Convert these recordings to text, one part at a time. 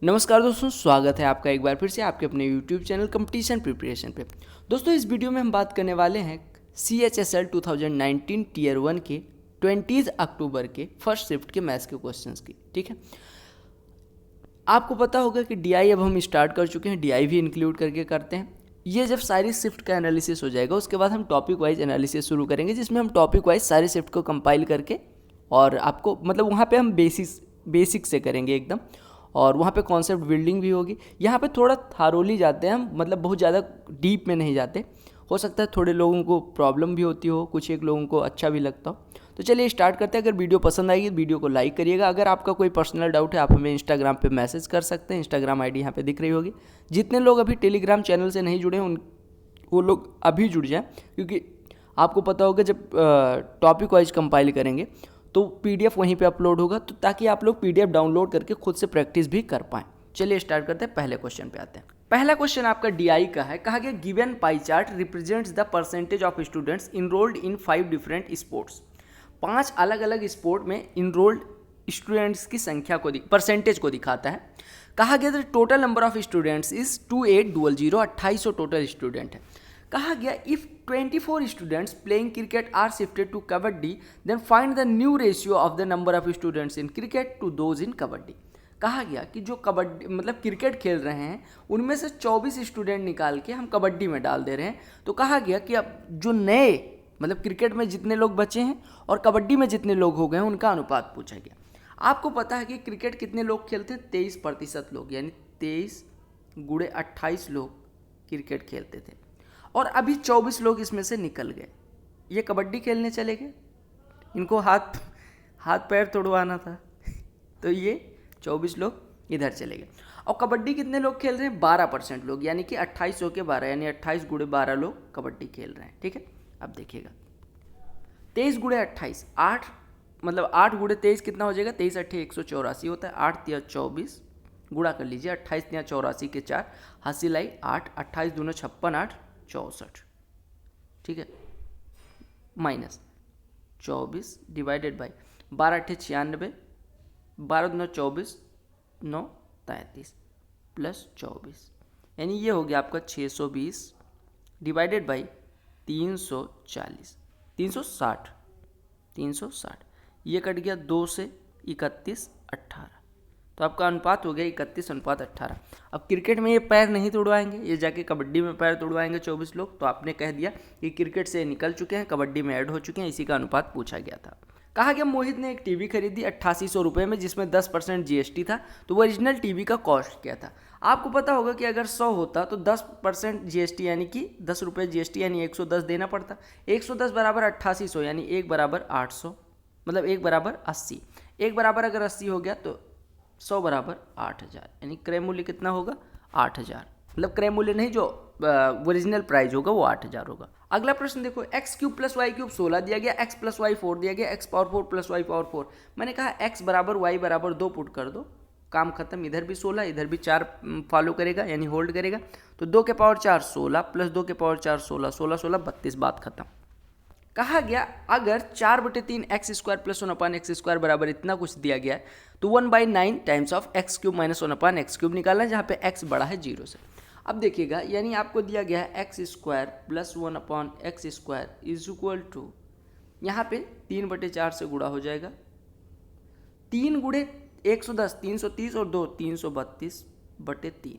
नमस्कार दोस्तों, स्वागत है आपका एक बार फिर से आपके अपने YouTube चैनल कंपटीशन प्रिपरेशन पे। दोस्तों, इस वीडियो में हम बात करने वाले हैं CHSL 2019 टीयर 1 के 20 अक्टूबर के फर्स्ट शिफ्ट के मैथ्स के क्वेश्चंस की। ठीक है, आपको पता होगा कि DI अब हम स्टार्ट कर चुके हैं, DI भी इंक्लूड करके करते हैं। ये जब सारी शिफ्ट का एनालिसिस हो जाएगा उसके बाद हम टॉपिक वाइज एनालिसिस शुरू करेंगे, जिसमें हम टॉपिक वाइज सारी शिफ्ट को कंपाइल करके और आपको मतलब वहाँ पे हम बेसिक से करेंगे एकदम, और वहाँ पे कॉन्सेप्ट बिल्डिंग भी होगी। यहाँ पे थोड़ा थारोली जाते हैं हम, मतलब बहुत ज़्यादा डीप में नहीं जाते। हो सकता है थोड़े लोगों को प्रॉब्लम भी होती हो, कुछ एक लोगों को अच्छा भी लगता हो। तो चलिए स्टार्ट करते हैं। अगर वीडियो पसंद आएगी तो वीडियो को लाइक करिएगा। अगर आपका कोई पर्सनल डाउट है आप हमें इंस्टाग्राम पे मैसेज कर सकते हैं। इंस्टाग्राम आईडी यहाँ पे दिख रही होगी। जितने लोग अभी टेलीग्राम चैनल से नहीं जुड़े हैं वो लोग अभी जुड़ जाएँ, क्योंकि आपको पता होगा जब टॉपिक वाइज कंपाइल करेंगे तो PDF वहीं पे अपलोड होगा, तो ताकि आप लोग PDF डाउनलोड करके खुद से प्रैक्टिस भी कर पाएँ। चलिए स्टार्ट करते हैं, पहले क्वेश्चन पे आते हैं। पहला क्वेश्चन आपका DI का है। कहा गया given pie chart represents the percentage of students enrolled in 5 different sports. 5 अलग अलग स्पोर्ट में इनरोल्ड स्टूडेंट्स की संख्या को परसेंटेज को दिखाता है। कहा गया the total number of students is 2800, 2800 total student है। कहा गया if 24 students playing cricket are shifted to kabaddi then find the new ratio of the number of students in cricket to those in kabaddi. कहा गया कि जो कबड्डी मतलब क्रिकेट खेल रहे हैं उनमें से 24 स्टूडेंट निकाल के हम कबड्डी में डाल दे रहे हैं। तो कहा गया कि अब जो नए मतलब क्रिकेट में जितने लोग बचे हैं और कबड्डी में जितने लोग हो गए हैं उनका अनुपात पूछा गया। आपको पता है कि क्रिकेट कितने लोग खेलते हैं? 23% लोग, यानी 23 गुणे 28 लोग क्रिकेट खेलते थे, और अभी 24 लोग इसमें से निकल गए। ये कबड्डी खेलने चले गए, इनको हाथ पैर तोड़वाना था तो ये 24 लोग इधर चले गए। और कबड्डी कितने लोग खेल रहे हैं? 12% लोग, यानी कि 2800 के 12, यानी 28 गुणे 12 लोग कबड्डी खेल रहे हैं। ठीक है, अब देखिएगा 23 गुणे 28, 8 मतलब 8 गुणे 23 कितना हो जाएगा? 23 8 184 होता है। 8 3 24 गुणा कर लीजिए, 28 3 84 के 4, हंसी लाई 8, 28 दूना 56, 8 64। ठीक है, माइनस 24 डिवाइडेड बाई 12 8 96, 12 दूना 24, 9 33 प्लस 24, यानी ये हो गया आपका 620 डिवाइडेड बाई 340, 360, ये कट गया 2 से 31 18, तो आपका अनुपात हो गया 31:18। अब क्रिकेट में ये पैर नहीं तोड़वाएंगे, ये जाके कबड्डी में पैर तोड़वाएंगे 24 लोग। तो आपने कह दिया कि क्रिकेट से निकल चुके हैं, कबड्डी में ऐड हो चुके हैं, इसी का अनुपात पूछा गया था। कहा गया मोहित ने एक टीवी खरीदी 8800 रुपये में, जिसमें 10% GST था। तो ओरिजिनल टीवी का कॉस्ट क्या था? आपको पता होगा कि अगर 100 होता तो 10% GST यानी कि 10 रुपये GST यानी 110 देना पड़ता। 110 बराबर 8800 यानी 1 बराबर 800, मतलब 1 बराबर 80। 1 बराबर अगर 80 हो गया तो 100 बराबर 8000, यानी क्रय मूल्य कितना होगा? 8000, मतलब क्रय मूल्य नहीं, जो ओरिजिनल प्राइस होगा वो 8000 होगा। अगला प्रश्न देखो, x cube plus Y cube 16 दिया गया, x प्लस वाई 4 दिया गया, x power 4 plus Y power 4। मैंने कहा x बराबर y बराबर 2 पुट कर दो, काम खत्म। इधर भी 16, इधर भी 4 फॉलो करेगा यानी होल्ड करेगा। तो 2 के पावर 4 16 प्लस 2 के पावर 4 16, 16 16 32, बात खत्म। कहा गया अगर 4/3 x square plus 1/x square बराबर इतना कुछ दिया गया है तो 1/9 times of x cube minus 1/x cube निकालना है, जहाँ पे x बड़ा है 0 से। अब देखिएगा, यानी आपको दिया गया है X square plus 1/x square is equal to, यहाँ पे 3/4 से गुणा हो जाएगा। 3 गुणे 110 330 और 2 332/3,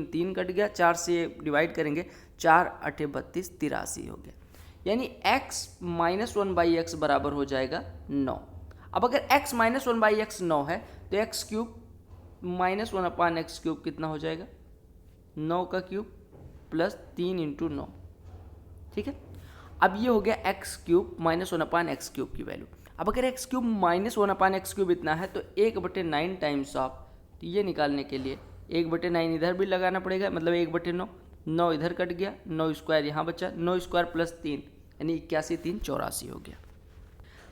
3 कट गया, 4 से डिवाइड करेंगे, 4 8 32 83 हो गया, यानी x माइनस 1/x बराबर हो जाएगा 9। अब अगर x माइनस 1/x 9 है तो x cube minus 1/x cube कितना हो जाएगा? 9 का क्यूब प्लस 3 इंटू 9। ठीक है, अब ये हो गया x cube minus 1/x cube की वैल्यू। अब अगर x cube minus 1/x cube इतना है तो 1/9 टाइम्स ऑफ, तो ये निकालने के लिए 1/9 इधर भी लगाना पड़ेगा, मतलब 1/9, 9 इधर कट गया, 9 स्क्वायर यहाँ बचा, 9 स्क्वायर प्लस 3 यानी 81 3 84 हो गया।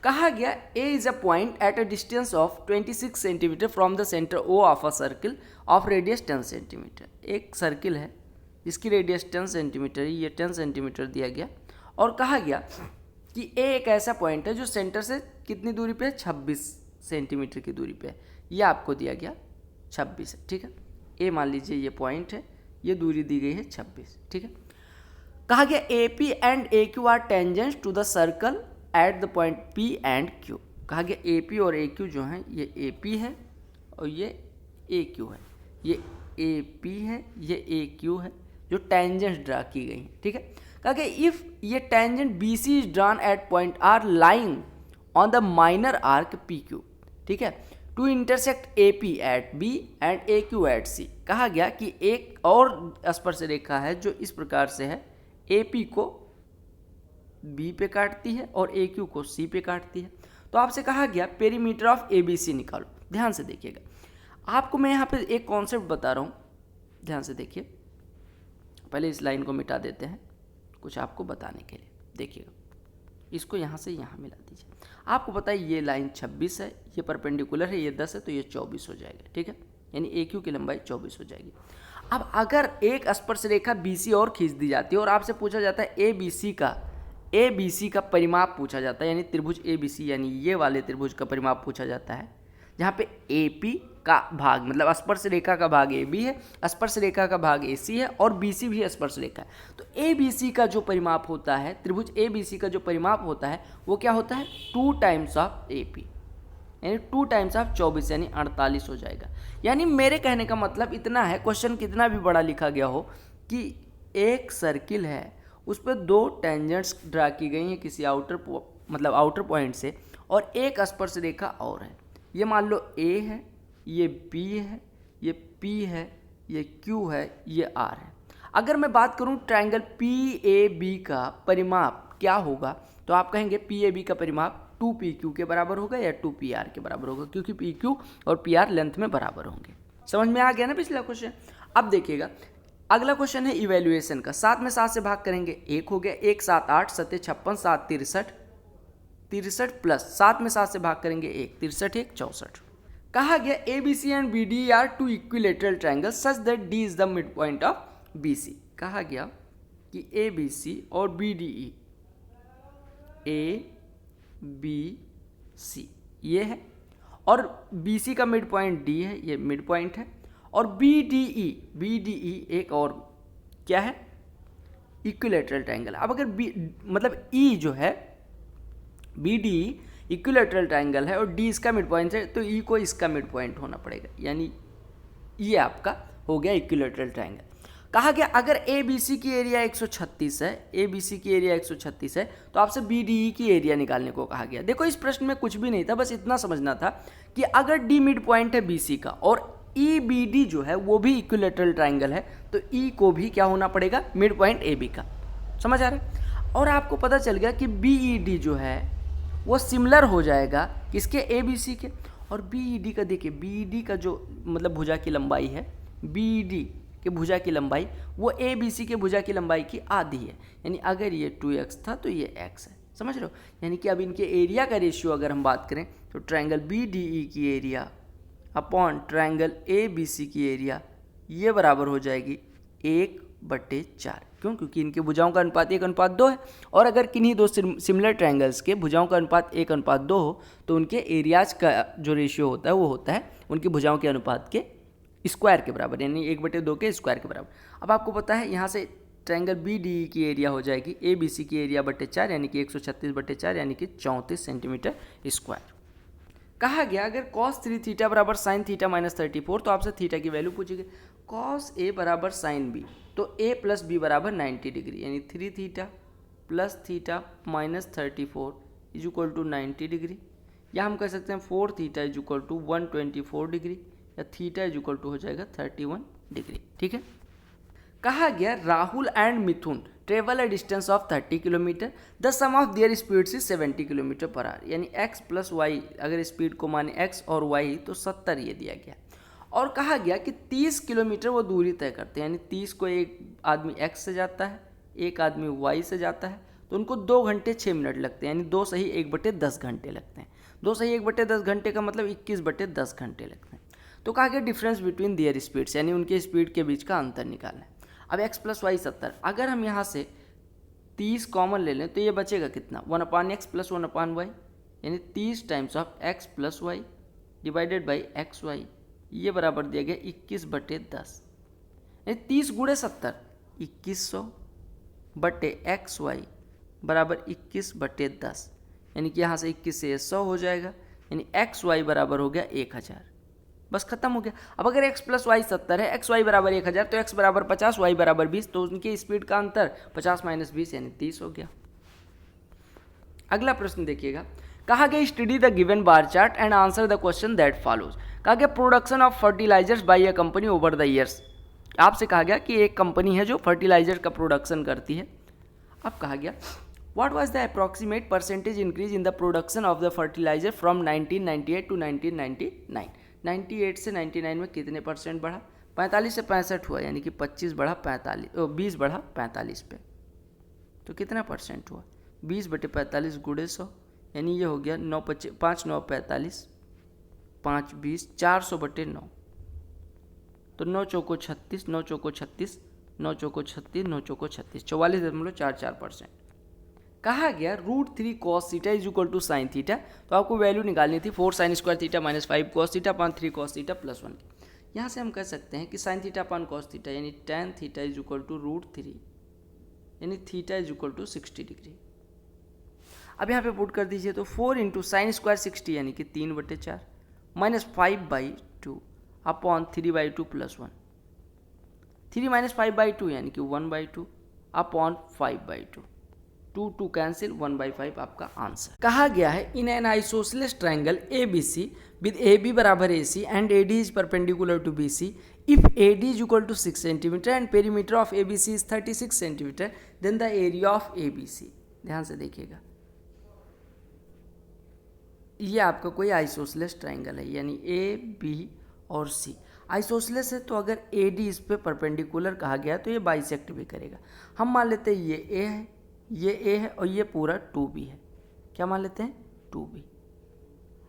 कहा गया A is a point at a distance of 26 centimetre from the centre O of a circle of radius 10 centimetre. एक सर्किल है जिसकी रेडियस 10 सेंटीमीटर है, ये 10 सेंटीमीटर दिया गया, और कहा गया कि A एक ऐसा पॉइंट है जो सेंटर से कितनी दूरी पे है? 26 सेंटीमीटर की दूरी पे है, ये आपको दिया गया 26 है, ठीक है। ए मान लीजिए ये पॉइंट है, ये दूरी दी गई है 26, ठीक है। कहा गया AP and AQ are tangents to the circle at the point P and Q। कहा गया AP और AQ जो हैं, ये AP है और ये AQ है, ये AP है, ये AQ है, जो टेंजेंट्स ड्रा की गई हैं, ठीक है। कहा गया इफ ये tangent BC is drawn at point R lying on the minor arc PQ, ठीक है, to intersect AP at B and AQ at C। कहा गया कि एक और स्पर्श रेखा है जो इस प्रकार से है, AP को B पे काटती है और AQ को C पे काटती है। तो आपसे कहा गया पेरीमीटर ऑफ ABC निकालो। ध्यान से देखिएगा, आपको मैं यहाँ पे एक कॉन्सेप्ट बता रहा हूँ, ध्यान से देखिए। पहले इस लाइन को मिटा देते हैं कुछ आपको बताने के लिए। देखिएगा, इसको यहाँ से यहाँ मिला दीजिए। आपको पता है ये लाइन 26 है, ये परपेंडिकुलर है, ये 10 है, तो ये 24 हो जाएगा, ठीक है। यानी AQ की लंबाई 24 हो जाएगी। अब अगर एक स्पर्श रेखा BC और खींच दी जाती है और आपसे पूछा जाता है ABC का परिमाप पूछा जाता है, यानी त्रिभुज ABC, यानी ये वाले त्रिभुज का परिमाप पूछा जाता है, जहाँ पे AP का भाग मतलब स्पर्श रेखा का भाग AB है, स्पर्श रेखा का भाग AC है और BC भी स्पर्श रेखा है। तो ABC का जो परिमाप होता है, त्रिभुज ABC का जो परिमाप होता है, वो क्या होता है 2 टाइम्स ऑफ AP, यानी 2 टाइम्स ऑफ 24 यानी 48 हो जाएगा। यानी मेरे कहने का मतलब इतना है, क्वेश्चन कितना भी बड़ा लिखा गया हो, कि एक सर्किल है, उस पर 2 टेंजेंट्स ड्रा की गई हैं किसी आउटर पॉइंट से, और एक स्पर्श रेखा और है। ये मान लो A है, ये B है, ये P है, ये Q है, ये R है। अगर मैं बात करूं ट्रायंगल PAB का परिमाप क्या होगा, तो आप कहेंगे PAB का परिमाप 2PQ के बराबर होगा या 2PR के बराबर होगा, क्योंकि PQ और PR लेंथ में बराबर होंगे। समझ में आ गया ना पिछला क्वेश्चन। अब देखिएगा अगला क्वेश्चन है इवैल्यूएशन का। 7 में 7 से भाग करेंगे 1 हो गया, 1 7 8 7 56 7 63 प्लस 7 में 7 से भाग करेंगे 1 63 1 64। कहा गया ABC and BD are 2 equilateral triangle such that D is the mid point of BC। कहा गया कि ABC और BDE, ABC ये है और BC का मिड पॉइंट D है, ये मिड पॉइंट है, और BDE एक और क्या है इक्विलेटरल ट्रायंगल। अब अगर मतलब E जो है BDE इक्विलेटरल ट्रायंगल है और D इसका मिड पॉइंट है, तो E को इसका मिड पॉइंट होना पड़ेगा, यानी ये आपका हो गया इक्विलेटरल ट्रायंगल। कहा गया अगर ABC की एरिया 136 है, ABC की एरिया 136 है, तो आपसे BDE की एरिया निकालने को कहा गया। देखो इस प्रश्न में कुछ भी नहीं था, बस इतना समझना था कि अगर D मिड पॉइंट है BC का और EBD जो है वो भी इक्विलेटरल ट्रायंगल है, तो E को भी क्या होना पड़ेगा मिड पॉइंट AB का। समझ आ रहा है। और आपको पता चल गया कि BED जो है वो सिमिलर हो जाएगा किसके ABC के, और BED का देखिए BED का जो मतलब भुजा की लंबाई है, BED के भुजा की लंबाई वो ABC के भुजा की लंबाई की आधी है, यानी अगर ये 2x था तो ये x है। समझ रहे हो। यानी कि अब इनके एरिया का रेशियो अगर हम बात करें तो ट्रायंगल BDE की एरिया अपॉन ट्रायंगल ABC की एरिया ये बराबर हो जाएगी 1/4। क्यों? क्योंकि इनके भुजाओं का अनुपात 1:2 है, और अगर किन्हीं दो सिमिलर ट्रायंगल्स के भुजाओं का अनुपात 1:2 हो तो उनके एरियाज का जो रेशियो होता है वो होता है उनकी भुजाओं के अनुपात के स्क्वायर के बराबर, यानी 1/2 के स्क्वायर के बराबर। अब आपको पता है यहाँ से ट्रायंगल BDE की एरिया हो जाएगी ABC की एरिया 4 यानी कि 136/4 यानी कि 34 सेंटीमीटर स्क्वायर। कहा गया अगर cos 3 थीटा बराबर sin थीटा माइनस 34, तो आपसे थीटा की वैल्यू पूछी गई। cos A बराबर sin B, तो A प्लस B बराबर 90 डिग्री, यानी 3 theta plus theta minus 34 is equal to 90 degree, या हम कह सकते हैं 4 theta is equal to 124 degree, या थीटा इज इक्वल टू हो जाएगा 31 डिग्री। ठीक है। कहा गया Rahul and Mithun travel a distance of 30 kilometre, the sum of their speeds is 70 kilometre per hour, यानी x प्लस वाई, अगर स्पीड को माने x और y तो 70 ये दिया गया। और कहा गया कि 30 किलोमीटर वो दूरी तय करते हैं, यानी 30 को एक आदमी x से जाता है, एक आदमी y से जाता है, तो उनको 2 घंटे 6 मिनट लगते हैं, यानी 2 सही 1/10 घंटे लगते हैं। 2 सही 1/10 घंटे का मतलब 21/10 घंटे लगते हैं। तो कहा गया डिफरेंस बिटवीन देयर स्पीड्स, यानी उनके स्पीड के बीच का अंतर निकालना है। अब x प्लस वाई 70, अगर हम यहाँ से 30 कॉमन ले लें तो ये बचेगा कितना 1/x प्लस 1/y, यानी 30 times of x plus Y divided by X Y, ये बराबर दिया गया 21/10, 30 × 70 2100 बटे XY बराबर 21/10, यानी कि यहाँ से 21 से 100 हो जाएगा, यानी XY बराबर हो गया 1000। बस खत्म हो गया। अब अगर x + y 70 है, XY बराबर 1000, तो x बराबर 50, y बराबर 20, तो उनकी स्पीड का अंतर 50 - 20 यानी 30 हो गया। अगला प्रश्न देखिएगा, कहा गया study the given bar chart and answer the question that follows. कहा गया production of fertilisers by a company over the years. आपसे कहा गया कि एक कंपनी है जो फर्टिलाइजर का प्रोडक्शन करती है। अब कहा गया what was the approximate percentage increase in the production of the fertiliser from 1998 to 1999। 98 से 99 में कितने परसेंट बढ़ा? 45 से 65 हुआ, यानी कि 25 बढ़ा 45, 20 बढ़ा 45 पे, तो कितना परसेंट हुआ? 20/45 × 100, यानी ये हो गया 9 5 5 9 45, 5 20 400/9, तो 9 चौको 36, 9 चौको 36, 9 चौको 36, 9 चौको 36, 44.44%। कहा गया √3 cos theta is equal to sine theta, तो आपको वैल्यू निकालनी थी 4 sin² theta - 5 cos theta upon 3 cos theta + 1। यहाँ से हम कह सकते हैं कि sine theta upon cos theta यानी tan theta is equal to √3, यानी theta is equal to 60 degree. अब यहाँ पे पुट कर दीजिए, तो 4 × sin² 60 यानी कि 3/4 -5/2 अपॉन 3/2 + 1, 3 - 5/2 यानी कि 1/2 अपॉन 5/2, 2 2 कैंसिल, 1/5 आपका आंसर। कहा गया है in an isosceles triangle ABC with AB बराबर AC and AD is perpendicular to BC, if AD is equal to 6 centimetre and perimeter of ABC is 36 centimetre, then the area of ABC। ध्यान से देखिएगा, ये आपका कोई isosceles triangle है, यानी AB और C आइसोसेलेस है, तो अगर AD इस पे परपेंडिकुलर कहा गया तो ये बाइसेक्ट भी करेगा। हम मान लेते हैं ये A है, ये A है और ये पूरा 2B है। क्या मान लेते हैं? 2B।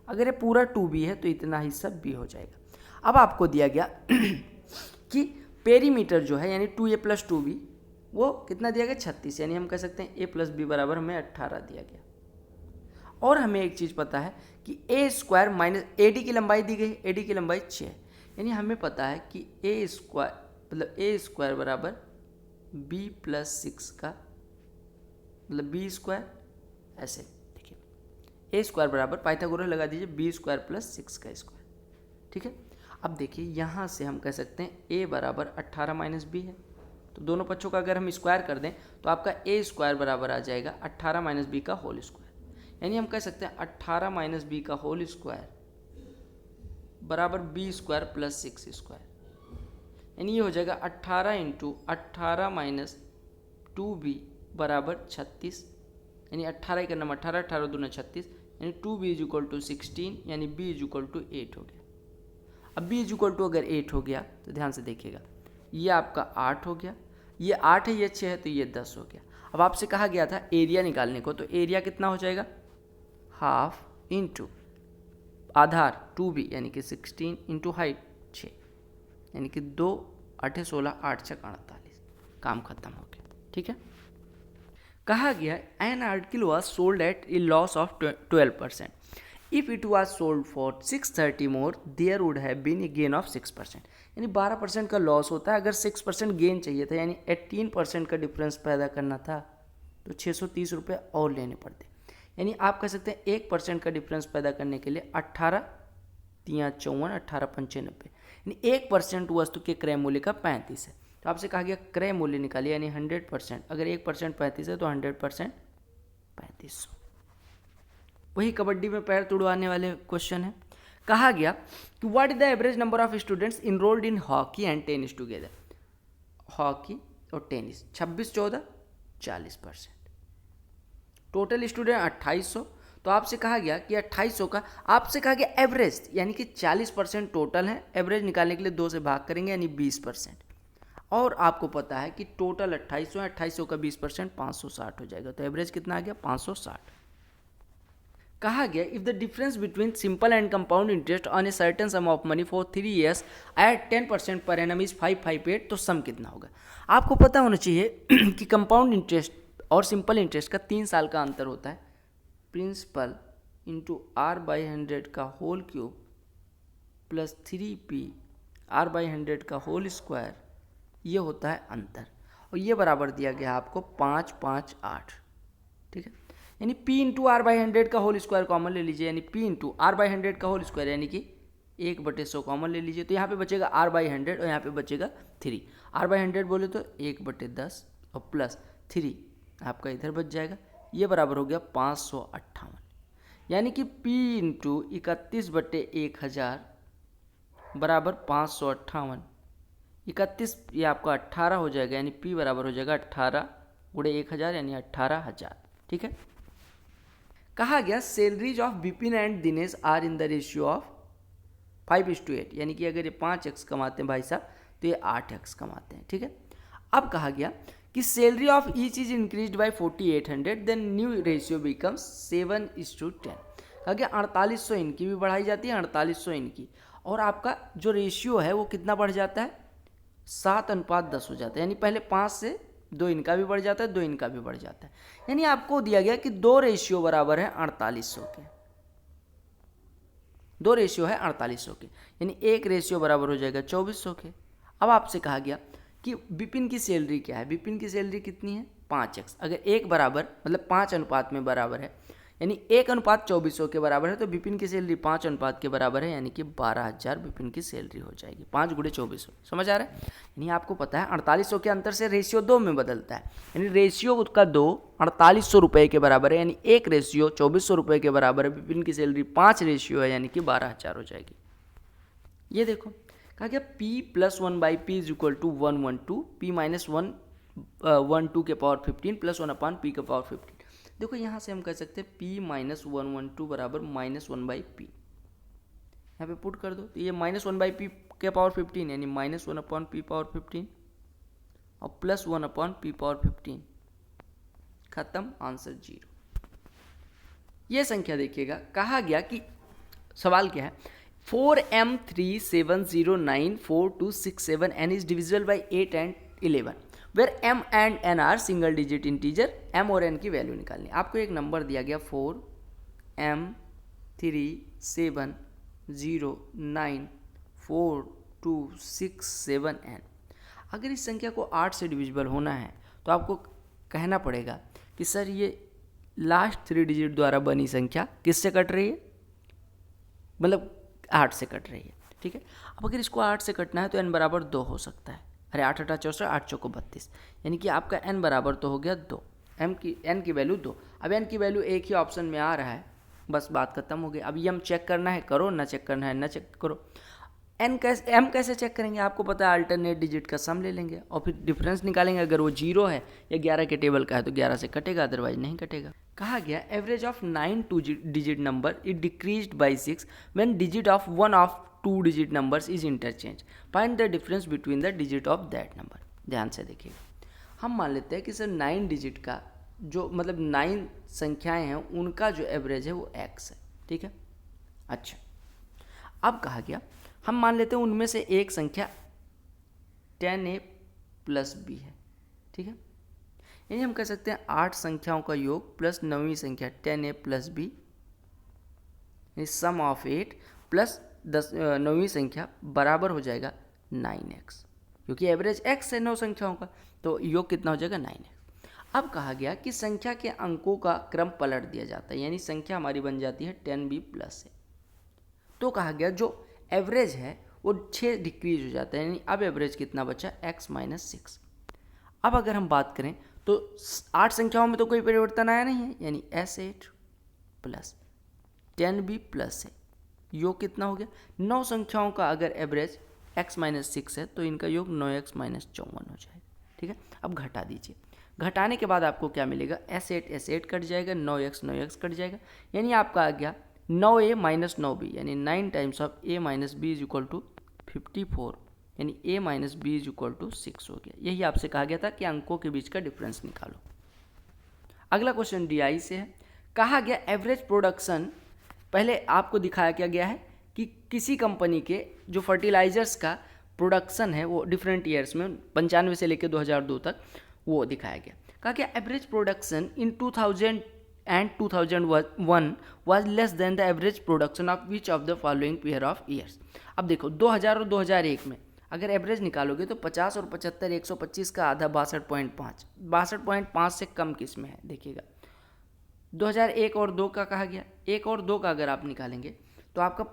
अगर ये पूरा 2B है तो इतना हिस्सा B हो जाएगा। अब आपको दिया गया कि पेरीमीटर जो है यानी 2A + 2B वो कितना दिया गया? 36, यानी हम कह सकते हैं A + B बराबर हमें 18 दिया गया। और हमें एक चीज़ पता है कि A² माइनस AD की लंबाई दी गई, AD की लंबाई 6 है, यानी हमें पता है कि A² मतलब A² बराबर B + 6 का मतलब B², ऐसे देखिए A² बराबर पाइथागोरस लगा दीजिए B² + 6 का स्क्वायर, ठीक है। अब देखिए यहाँ से हम कह सकते हैं A बराबर 18 - B है, तो दोनों पक्षों का अगर हम स्क्वायर कर दें तो आपका A² बराबर आ जाएगा 18 - B का होल स्क्वायर, यानी हम कह सकते हैं 18 - B का होल स्क्वायर बराबर B² + 6 स्क्वायर, यानी ये हो जाएगा 18 × 18 - 2B बराबर 36, यानी 18 का नाम 18, 18 दूना 36, यानी 2B इज इक्वल टू 16, यानी B इज इक्वल टू 8 हो गया। अब B इज इक्वल टू अगर 8 हो गया तो ध्यान से देखिएगा, ये आपका 8 हो गया, ये 8 है, ये 6 है, तो ये 10 हो गया। अब आपसे कहा गया था एरिया निकालने को, तो एरिया कितना हो जाएगा? हाफ इंटू आधार 2B यानी कि 16 इंटू हाइट 6, यानी कि 2 8 16 8 6 48, काम खत्म हो गया, ठीक है। कहा गया an article was sold at a loss of 12%, if it was sold for 630 more there would have been a gain of 6%, यानी 12% का लॉस होता है, अगर 6% गेन चाहिए था यानी 18% का डिफरेंस पैदा करना था तो 630 रुपये और लेने पड़ते, यानी आप कह सकते हैं 1% का डिफरेंस पैदा करने के लिए 18 3 54 18 95, यानी 1% वस्तु के क्रय मूल्य का 35 है। तो आपसे कहा गया क्रय मूल्य निकालिए, यानी 100%, अगर 1% 35 है तो 100% 3500। वही कबड्डी में पैर तुड़वाने वाले क्वेश्चन है। कहा गया कि what is the average number of students enrolled in hockey and tennis together. Hockey और टेनिस 26 14 40%, टोटल स्टूडेंट 2800। तो आपसे कहा गया कि 2800 का आपसे कहा गया एवरेज, यानी कि 40% टोटल है, एवरेज निकालने के लिए 2 से भाग करेंगे यानी 20%, और आपको पता है कि टोटल 2800 है, 2800 का 20% 560 हो जाएगा, तो एवरेज कितना आ गया? 560। कहा गया if the difference between simple and compound interest on a certain sum of money for 3 years at 10% per annum is 558, तो सम कितना होगा? आपको पता होना चाहिए कि कंपाउंड इंटरेस्ट और सिंपल इंटरेस्ट का 3 साल का अंतर होता है, प्रिंसिपल इंटू R/100 का whole cube plus 3p r/100 का होल स्क्वायर, ये होता है अंतर, और ये बराबर दिया गया आपको 5, 5, 8, ठीक है। यानी p इंटू r/100 का होल स्क्वायर कॉमन ले लीजिए, यानी p इंटू r/100 का होल स्क्वायर यानी कि 1/100 कॉमन ले लीजिए, तो यहाँ पे बचेगा r/100 और यहाँ पे बचेगा 3। r/100 बोले तो 1/10 और प्लस 3 आपका इधर बच जाएगा, ये बराबर हो गया 558। यानी कि p इंटू 31/1000 बराबर 558। 31 ये आपका 18 हो जाएगा, यानी p बराबर हो जाएगा 18 गुणे 1000 यानी 18,000, ठीक है। कहा गया salaries of Vipin and Dinesh are in the ratio of 5:8, यानी कि अगर ये 5x कमाते हैं भाई साहब तो ये 8x कमाते हैं, ठीक है। अब कहा गया कि salary of each is increased by 4800, then new ratio becomes 7:10। कहा गया 4800 इनकी भी बढ़ाई जाती है, 4800 इनकी, और आपका जो रेशियो है वो कितना बढ़ जाता है, 7:10 हो जाता है। यानी पहले 5 से 2 इनका भी बढ़ जाता है, 2 इनका भी बढ़ जाता है। यानी आपको दिया गया कि 2 रेशियो बराबर है 4800 के, 2 रेशियो है 4800 के, यानी 1 रेशियो बराबर हो जाएगा 2400 के। अब आपसे कहा गया कि विपिन की सैलरी क्या है, विपिन की सैलरी कितनी है 5x, अगर 1 बराबर मतलब 5 अनुपात में बराबर है, यानी 1:2400 के बराबर है, तो विपिन की सैलरी 5 अनुपात के बराबर है, यानी कि 12,000 विपिन की सैलरी हो जाएगी। 5 गुणे 2400, समझ आ रहा है। यानी आपको पता है 4800 के अंतर से रेशियो 2 में बदलता है, यानी रेशियो उसका 2 4800 रुपये के बराबर है, यानी 1 रेशियो 2400 रुपये के बराबर है। विपिन की सैलरी 5 रेशियो है, यानी कि 12,000 हो जाएगी। ये देखो कहा गया p + 1/p is equal to 112, p - 112 के पावर 15 प्लस 1/p के पावर 15। देखो यहाँ से हम कह सकते हैं p - 112 बराबर -1/p, यहाँ पे पुट कर दो तो ये -1/p के पावर 15 यानी -1/p पावर 15 और प्लस 1/p पावर 15, खत्म, आंसर 0। ये संख्या देखिएगा, कहा गया कि सवाल क्या है, 4m37094267n is divisible by 8 and 11 where m and n are single digit integer, m और n की वैल्यू निकालनी। आपको एक नंबर दिया गया 4m37094267n। अगर इस संख्या को 8 से डिविजिबल होना है तो आपको कहना पड़ेगा कि सर ये लास्ट 3 डिजिट द्वारा बनी संख्या किससे कट रही है, मतलब 8 से कट रही है, ठीक है। अब अगर इसको 8 से कटना है तो n बराबर 2 हो सकता है। अरे 8 × 8 = 64, 8 × 4 = 32, यानी कि आपका n बराबर तो हो गया 2, n की वैल्यू 2। अब n की वैल्यू एक ही ऑप्शन में आ रहा है, बस बात खत्म हो गई। अब ये हम चेक करना है करो, ना चेक करना है ना चेक करो। m कैसे चेक करेंगे, आपको पता है अल्टरनेट डिजिट का सम ले लेंगे और फिर डिफरेंस निकालेंगे। अगर वो 0 है या 11 के टेबल का है तो 11 से कटेगा, अदरवाइज नहीं कटेगा। कहा गया average of 9 2-digit number is decreased bye 6 when digit of 1 of 2-digit numbers is interchange, find the difference between the digit of that number. ध्यान से देखिएगा, हम मान लेते हैं कि सर 9 डिजिट का जो मतलब 9 संख्याएं हैं उनका जो एवरेज है वो x है, ठीक है। अच्छा, अब कहा गया हम मान लेते हैं उनमें से एक संख्या 10a + b है, ठीक है। यानी हम कह सकते हैं 8 संख्याओं का योग प्लस 9वीं संख्या 10a + b, sum of 8 plus 9वीं संख्या बराबर हो जाएगा 9x, क्योंकि एवरेज x है 9 संख्याओं का, तो योग कितना हो जाएगा 9x। अब कहा गया कि संख्या के अंकों का क्रम पलट दिया जाता है, यानी संख्या हमारी बन जाती है 10b + से। तो कहा गया जो एवरेज है वो 6 डिक्रीज हो जाता है, यानी अब एवरेज कितना बचा, x - 6। अब अगर हम बात करें तो 8 संख्याओं में तो कोई परिवर्तन आया नहीं है, यानी s8 + 10b + से योग कितना हो गया, 9 संख्याओं का अगर एवरेज x - 6 है तो इनका योग 9x - 54 हो जाएगा, ठीक है। अब घटा दीजिए, घटाने के बाद आपको क्या मिलेगा, s8 कट जाएगा, 9x कट जाएगा, यानी आपका आ गया 9a - 9b, यानी 9 times of a - b is equal to 54, यानी a - b is equal to 6 हो गया। यही आपसे कहा गया था कि अंकों के बीच का डिफरेंस निकालो। अगला क्वेश्चन DI से है, कहा गया एवरेज प्रोडक्शन, पहले आपको दिखाया क्या गया है कि किसी कंपनी के जो फर्टिलाइजर्स का प्रोडक्शन है वो डिफरेंट ईयर्स में 95 से लेकर 2002 तक वो दिखाया गया। कहा गया average production in and 2001 was less than the average production of which of the following pair of years। अब देखो 2000 और 2001 में अगर एवरेज निकालोगे तो 50 और 75 125 का आधा 62.5, 62.5 से कम किस में है देखिएगा। 2001 और 2 का कहा गया, 1 और 2 का अगर आप निकालेंगे तो आपका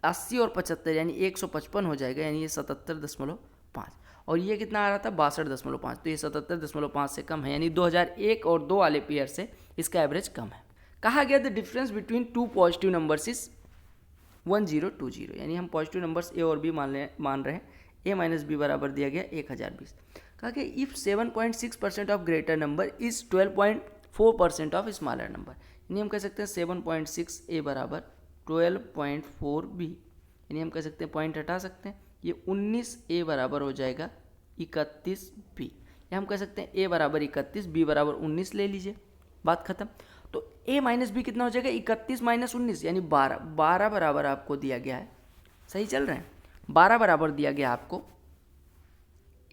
80 और 75 यानी 155 हो जाएगा, यानी ये 77.5, और ये कितना आ रहा था 62.5, तो ये 77.5 से कम है, यानी 2001 और 2 वाले पेयर से इसका एवरेज कम है। कहा गया the difference between two positive numbers is 1020, यानी हम पॉजिटिव नंबर्स ए और बी मान रहे हैं, ए माइनस बी बराबर दिया गया 1020। कहा कि if 7.6% of greater number is 12.4% of smaller number, यानी हम कह सकते हैं 7.6 ए बराबर 12.4 बी, यानी हम कह सकते हैं पॉइंट हटा सकते हैं, ये 19 ए बराबर हो जाएगा 31 बी, या हम कह सकते हैं ए बराबर 31 बी बराबर 19 ले लीजिए, बात खत्म। तो ए माइनस बी कितना हो जाएगा 31 माइनस 19 यानी 12, 12 बराबर आपको दिया गया है, सही चल रहे हैं, 12 बराबर दिया गया आपको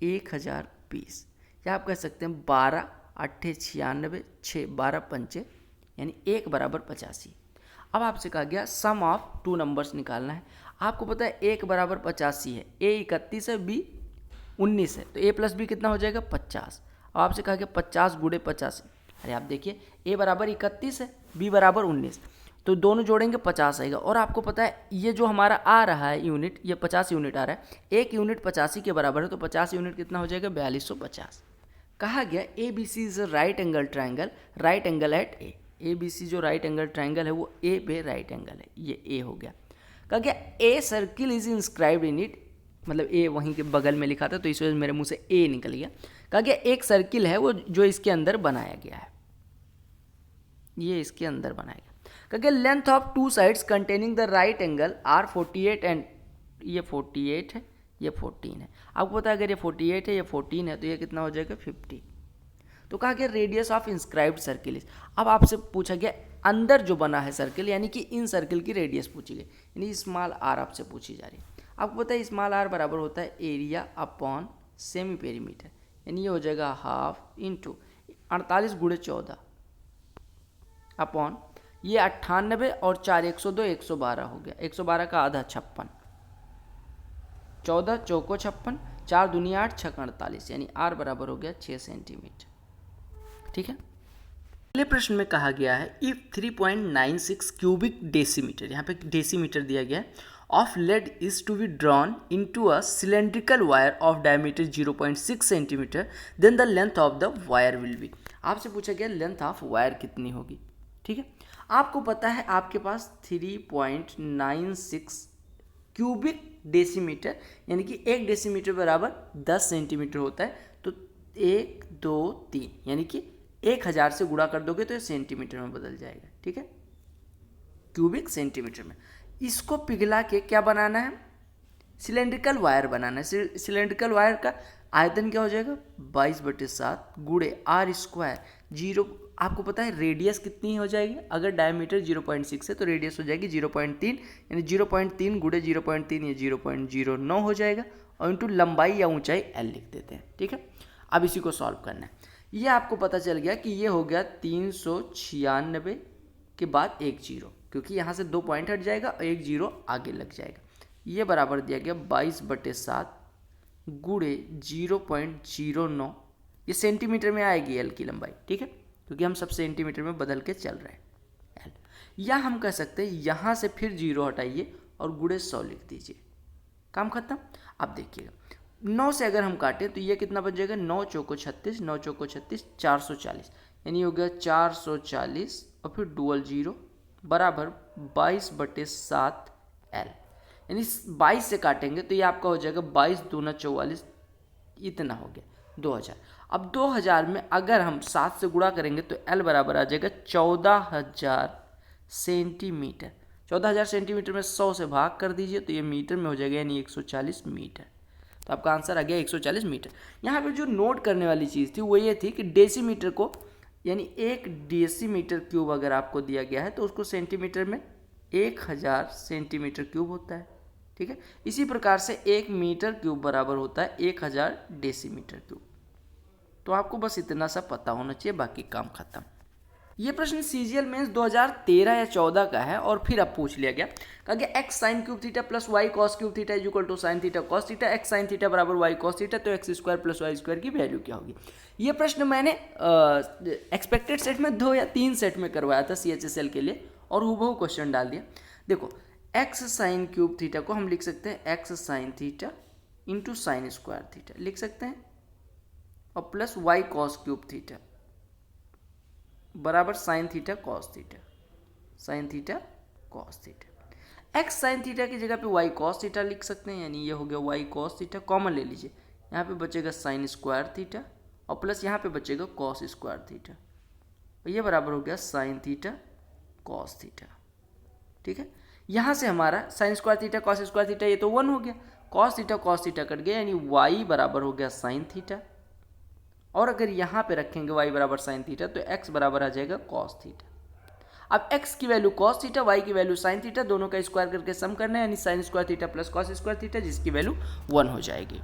1020, या आप कह सकते हैं 12 8 96 6 12 5 यानी 1 बराबर 85। अब आपसे कहा गया सम ऑफ टू नंबर्स निकालना है, आपको पता है 1 बराबर 85 है, ए 31 है बी 19 है, तो ए प्लस बी कितना हो जाएगा 50। अब आपसे कहा गया 50 गुणे 50, अरे आप देखिए ए बराबर 31 है बी बराबर 19, तो दोनों जोड़ेंगे 50 आएगा, और आपको पता है ये जो हमारा आ रहा है यूनिट, ये 50 यूनिट आ रहा है, एक यूनिट 85 के बराबर है, तो 50 यूनिट कितना हो जाएगा 4250। कहा गया A B C is a right angle triangle, right angle at A B C जो राइट एंगल ट्राइंगल है वो ए पे राइट एंगल है, ये ए हो गया। कहा गया a circle is inscribed in it, मतलब ए वहीं के बगल में लिखा था तो इस वजह से मेरे मुंह से ए निकल गया। कहा गया एक सर्किल है वो जो इसके अंदर बनाया गया है, ये इसके अंदर बनाया गया। कहा गया length of two sides containing the right angle are 48 and, ये 48 है ये 14 है, आपको पता है अगर ये 48 है ये 14 है तो ये कितना हो जाएगा 50। तो कहा गया radius of inscribed circle is, अब आपसे पूछा गया अंदर जो बना है सर्किल, यानी कि इन सर्किल की रेडियस पूछी गई, यानी स्मॉल आर आपसे पूछी जा रही है। आपको पता है स्मॉल आर बराबर होता है एरिया अपॉन सेमी पेरीमीटर, यानी ये हो जाएगा हाफ इंटू 48 गुणे 14 अपॉन ये 98 और 4 102 112 हो गया, 112 का आधा 56, 14 चौको 56, 4 दुनिया 8 6 48, यानी आर बराबर हो गया 6 सेंटीमीटर। ठीक है, अगले प्रश्न में कहा गया है इफ 3.96 क्यूबिक डेसीमीटर, यहाँ पे डेसीमीटर दिया गया है, of lead is to be drawn into a cylindrical wire of diameter 0.6 centimetre, then the length of the wire will be. आपसे पूछा गया लेंथ ऑफ वायर कितनी होगी। ठीक है, आपको पता है आपके पास 3.96 क्यूबिक डेसीमीटर, यानी कि 1 डेसीमीटर बराबर 10 सेंटीमीटर होता है, तो 1 2 3 यानी कि 1000 से गुणा कर दोगे तो ये सेंटीमीटर में बदल जाएगा। ठीक है, क्यूबिक सेंटीमीटर में। इसको पिघला के क्या बनाना है, सिलेंड्रिकल वायर बनाना है। सिलेंड्रिकल वायर का आयतन क्या हो जाएगा 22/7 गुणे आर स्क्वायर 0, आपको पता है रेडियस कितनी हो जाएगी, अगर डायमीटर 0.6 है तो रेडियस हो जाएगी 0.3, यानी 0.3 गुणे 0.3 ये 0.09 हो जाएगा, और इंटू लंबाई या ऊंचाई L लिख देते हैं। ठीक है, अब इसी को सॉल्व करना है। ये आपको पता चल गया कि ये हो गया 396 के बाद एक जीरो, क्योंकि यहाँ से 2 पॉइंट हट जाएगा और एक जीरो आगे लग जाएगा, ये बराबर दिया गया 22/7 गुणे 0.09, ये सेंटीमीटर में आएगी L की लंबाई। ठीक है, क्योंकि हम सब सेंटीमीटर में बदल के चल रहे हैं L, या हम कह सकते हैं यहाँ से फिर जीरो हटाइए और गुणे 100 लिख दीजिए, काम खत्म। अब देखिएगा 9 से अगर हम काटें तो ये कितना बन जाएगा, 9 चौको 36, 9 चौको 36 440, यानी हो गया 440 और फिर डुअल जीरो बराबर 22/7 L, यानी 22 से काटेंगे तो ये आपका हो जाएगा 22 दूना 44, इतना हो गया 2000। अब 2000 में अगर हम 7 से गुणा करेंगे तो L बराबर आ जाएगा 14000 सेंटीमीटर। 14000 सेंटीमीटर में 100 से भाग कर दीजिए तो ये मीटर में हो जाएगा, यानी 140 मीटर। तो आपका आंसर आ गया 140 मीटर। यहाँ पे जो नोट करने वाली चीज़ थी वो ये थी कि डेसीमीटर को, यानी 1 डेसीमीटर क्यूब अगर आपको दिया गया है तो उसको सेंटीमीटर में 1000 सेंटीमीटर क्यूब होता है। ठीक है, इसी प्रकार से 1 मीटर क्यूब बराबर होता है 1000 डेसीमीटर क्यूब। तो आपको बस इतना सा पता होना चाहिए, बाकी काम खत्म। ये प्रश्न सीजीएल मेंस 2013 या 14 का है और फिर अब पूछ लिया गया, कहा गया X sine cube theta plus Y cos cube theta is equal to sine theta cos theta, X sine theta बराबर वाई कॉस थीटा, तो X square plus Y square की वैल्यू क्या होगी। ये प्रश्न मैंने एक्सपेक्टेड सेट में 2 या 3 सेट में करवाया था CHSL के लिए और हूबहू क्वेश्चन डाल दिया। देखो एक्स साइन क्यूब थीटा को हम लिख सकते हैं X sine theta into sine square theta लिख सकते हैं, और plus Y cos cube theta बराबर sine theta cos theta, sine theta cos theta. X sine theta की जगह पे वाई कॉस थीटा लिख सकते हैं, यानी ये हो गया वाई कॉस थीटा, कॉमन ले लीजिए, यहाँ पे बचेगा साइन स्क्वायर थीटा और प्लस यहाँ पे बचेगा कॉस स्क्वायर थीटा, और ये बराबर हो गया साइन थीटा कॉस थीटा। ठीक है, यहाँ से हमारा sign square theta cos square theta ये तो 1 हो गया, कॉस थीटा कट गया, यानी वाई बराबर हो गया साइन थीटा, और अगर यहाँ पे रखेंगे y बराबर साइन थीटा तो x बराबर आ जाएगा कॉस थीटा। अब x की वैल्यू कॉस थीटा, y की वैल्यू साइन थीटा, दोनों का स्क्वायर करके सम करना है, यानी sign square theta plus cos square theta, जिसकी वैल्यू 1 हो जाएगी।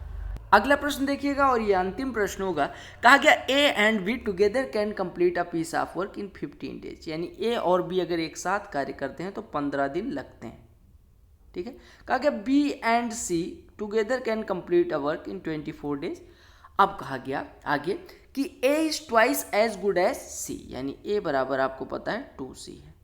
अगला प्रश्न देखिएगा और ये अंतिम प्रश्न होगा, कहा गया A and B together can complete a piece of work in 15 days, यानी A और B अगर एक साथ कार्य करते हैं तो 15 दिन लगते हैं। ठीक है, कहा गया B and C together can complete a work in 24 days. अब कहा गया आगे कि A is twice as good as C, यानी A बराबर आपको पता है 2C है,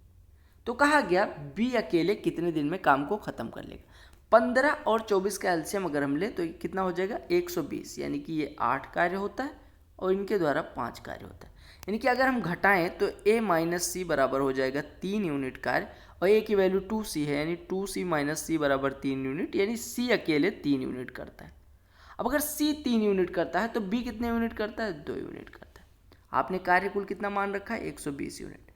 तो कहा गया B अकेले कितने दिन में काम को खत्म कर लेगा। 15 और 24 का एलसीएम अगर हम ले तो कितना हो जाएगा 120, यानी कि ये 8 कार्य होता है और इनके द्वारा 5 कार्य होता है, यानी कि अगर हम घटाएं तो A माइनस C बराबर हो जाएगा 3 यूनिट कार्य, और A की वैल्यू 2C है, यानी 2C माइनस C बराबर 3 यूनिट, यानी C अकेले 3 यूनिट करता है। अब अगर C 3 यूनिट करता है तो B कितने यूनिट करता है 2 यूनिट करता है। आपने कार्य कुल कितना मान रखा है 120 यूनिट।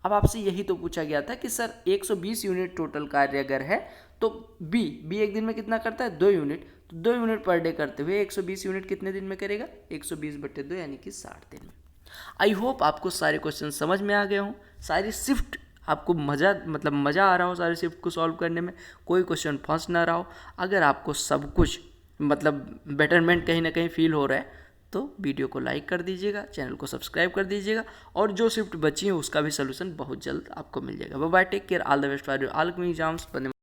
अब आपसे यही तो पूछा गया था कि सर 120 यूनिट टोटल कार्य अगर है तो B एक दिन में कितना करता है 2 यूनिट, तो 2 यूनिट पर डे करते हुए 120 यूनिट कितने दिन में करेगा 120/2, यानी कि 60 दिन में। आई होप आपको सारे क्वेश्चन समझ में आ गए हों, सारी शिफ्ट आपको मज़ा आ रहा हो सारे शिफ्ट को सॉल्व करने में, कोई क्वेश्चन फंस ना रहा हो। अगर आपको सब कुछ बेटरमेंट कहीं ना कहीं फील हो रहा है तो वीडियो को लाइक कर दीजिएगा, चैनल को सब्सक्राइब कर दीजिएगा, और जो शिफ्ट बची है उसका भी सोल्यूशन बहुत जल्द आपको मिल जाएगा। Bye bye, take care, all the best for your all exams.